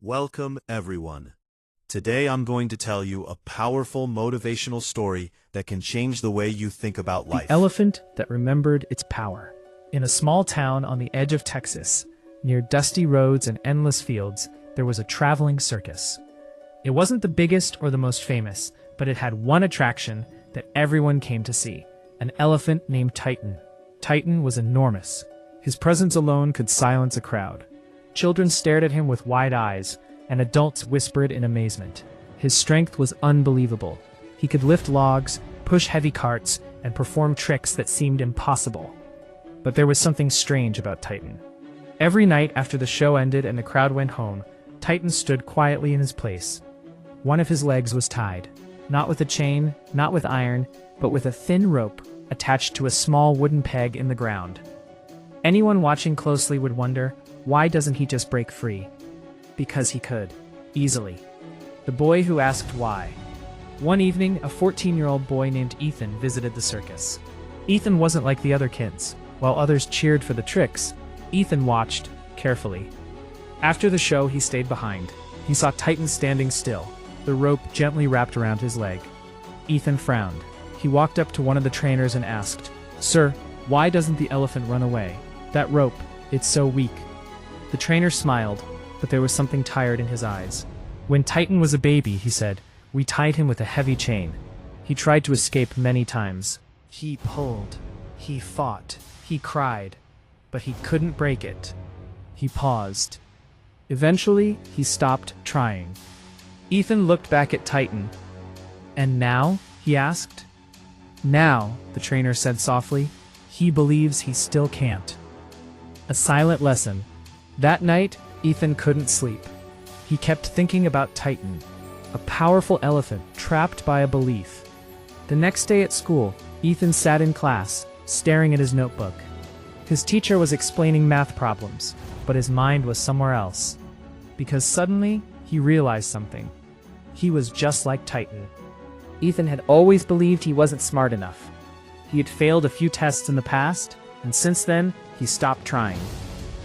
Welcome, everyone. Today I'm going to tell you a powerful motivational story that can change the way you think about life. The elephant that remembered its power. In a small town on the edge of Texas, near dusty roads and endless fields, there was a traveling circus. It wasn't the biggest or the most famous, but it had one attraction that everyone came to see: an elephant named Titan. Titan was enormous. His presence alone could silence a crowd. Children stared at him with wide eyes, and adults whispered in amazement. His strength was unbelievable. He could lift logs, push heavy carts, and perform tricks that seemed impossible. But there was something strange about Titan. Every night after the show ended and the crowd went home, Titan stood quietly in his place. One of his legs was tied, not with a chain, not with iron, but with a thin rope attached to a small wooden peg in the ground. Anyone watching closely would wonder, why doesn't he just break free? Because he could, easily. The boy who asked why. One evening, a 14-year-old boy named Ethan visited the circus. Ethan wasn't like the other kids. While others cheered for the tricks, Ethan watched, carefully. After the show, he stayed behind. He saw Titan standing still, the rope gently wrapped around his leg. Ethan frowned. He walked up to one of the trainers and asked, "Sir, why doesn't the elephant run away? That rope, it's so weak." The trainer smiled, but there was something tired in his eyes. "When Titan was a baby," he said, "we tied him with a heavy chain. He tried to escape many times. He pulled. He fought. He cried. But he couldn't break it." He paused. Eventually, he stopped trying. Ethan looked back at Titan. "And now?" he asked. "Now," the trainer said softly, "he believes he still can't." A silent lesson. That night, Ethan couldn't sleep. He kept thinking about Titan, a powerful elephant trapped by a belief. The next day at school, Ethan sat in class, staring at his notebook. His teacher was explaining math problems, but his mind was somewhere else. Because suddenly, he realized something. He was just like Titan. Ethan had always believed he wasn't smart enough. He had failed a few tests in the past, and since then, he stopped trying.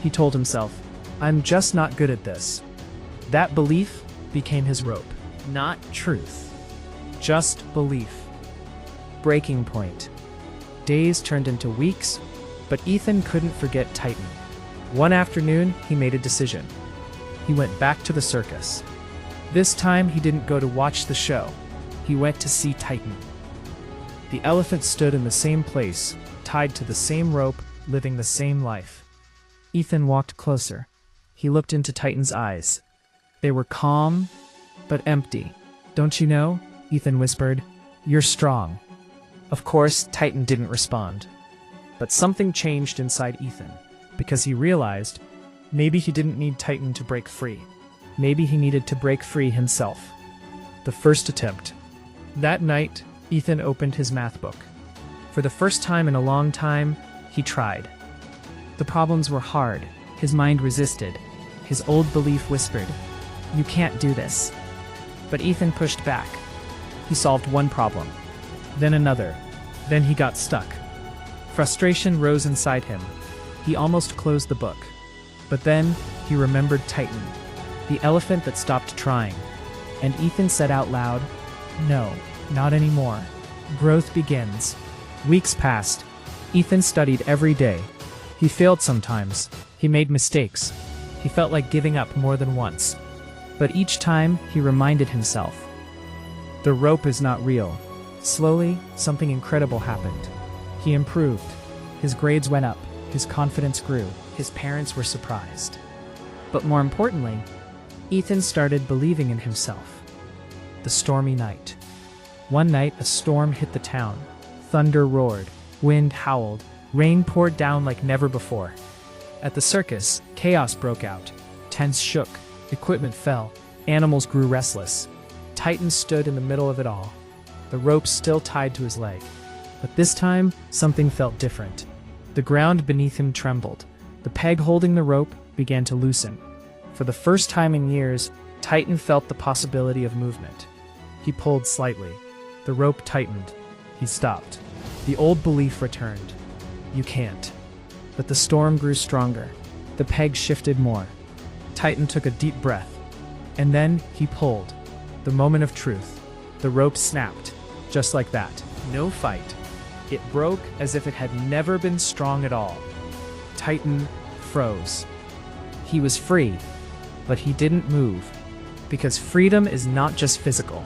He told himself, "I'm just not good at this." That belief became his rope. Not truth. Just belief. Breaking point. Days turned into weeks, but Ethan couldn't forget Titan. One afternoon, he made a decision. He went back to the circus. This time, he didn't go to watch the show. He went to see Titan. The elephant stood in the same place, tied to the same rope, living the same life. Ethan walked closer. He looked into Titan's eyes. They were calm, but empty. "Don't you know?" Ethan whispered. "You're strong." Of course, Titan didn't respond. But something changed inside Ethan, because he realized maybe he didn't need Titan to break free. Maybe he needed to break free himself. The first attempt. That night, Ethan opened his math book. For the first time in a long time, he tried. The problems were hard. His mind resisted. His old belief whispered, "You can't do this." But Ethan pushed back. He solved one problem, then another. Then he got stuck. Frustration rose inside him. He almost closed the book. But then he remembered Titan, the elephant that stopped trying. And Ethan said out loud, "No, not anymore. Growth begins." Weeks passed. Ethan studied every day. He failed sometimes. He made mistakes. He felt like giving up more than once. But each time, he reminded himself, the rope is not real. Slowly, something incredible happened. He improved. His grades went up. His confidence grew. His parents were surprised. But more importantly, Ethan started believing in himself. The stormy night. One night, a storm hit the town. Thunder roared. Wind howled. Rain poured down like never before. At the circus, chaos broke out. Tents shook. Equipment fell. Animals grew restless. Titan stood in the middle of it all, the rope still tied to his leg. But this time, something felt different. The ground beneath him trembled. The peg holding the rope began to loosen. For the first time in years, Titan felt the possibility of movement. He pulled slightly. The rope tightened. He stopped. The old belief returned. "You can't." But the storm grew stronger. The peg shifted more. Titan took a deep breath. And then he pulled. The moment of truth. The rope snapped, just like that. No fight. It broke as if it had never been strong at all. Titan froze. He was free, but he didn't move. Because freedom is not just physical,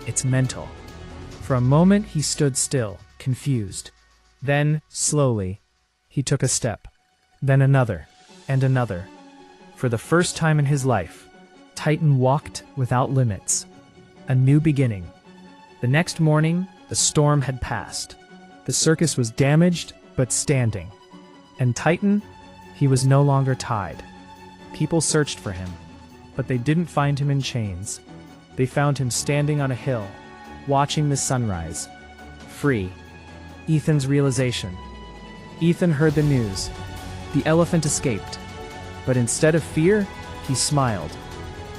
it's mental. For a moment, he stood still, confused. Then, slowly, he took a step. Then another, and another. For the first time in his life, Titan walked without limits. A new beginning. The next morning, the storm had passed. The circus was damaged, but standing. And Titan, he was no longer tied. People searched for him, but they didn't find him in chains. They found him standing on a hill, watching the sunrise. Free. Ethan's realization. Ethan heard the news. The elephant escaped. But instead of fear, he smiled,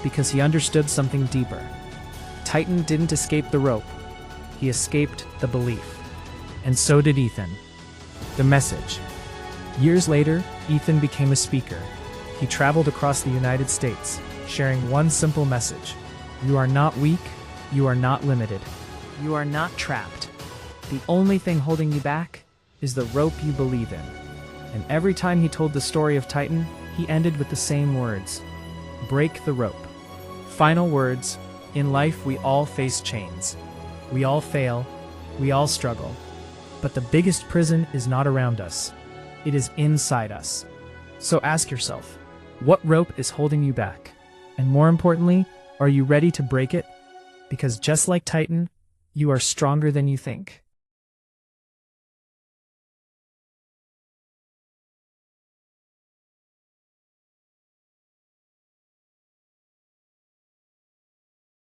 because he understood something deeper. Titan didn't escape the rope. He escaped the belief. And so did Ethan. The message. Years later, Ethan became a speaker. He traveled across the United States, sharing one simple message. You are not weak. You are not limited. You are not trapped. The only thing holding you back is the rope you believe in. And every time he told the story of Titan, he ended with the same words. Break the rope. Final words. In life, we all face chains. We all fail. We all struggle. But the biggest prison is not around us. It is inside us. So ask yourself, what rope is holding you back? And more importantly, are you ready to break it? Because just like Titan, you are stronger than you think.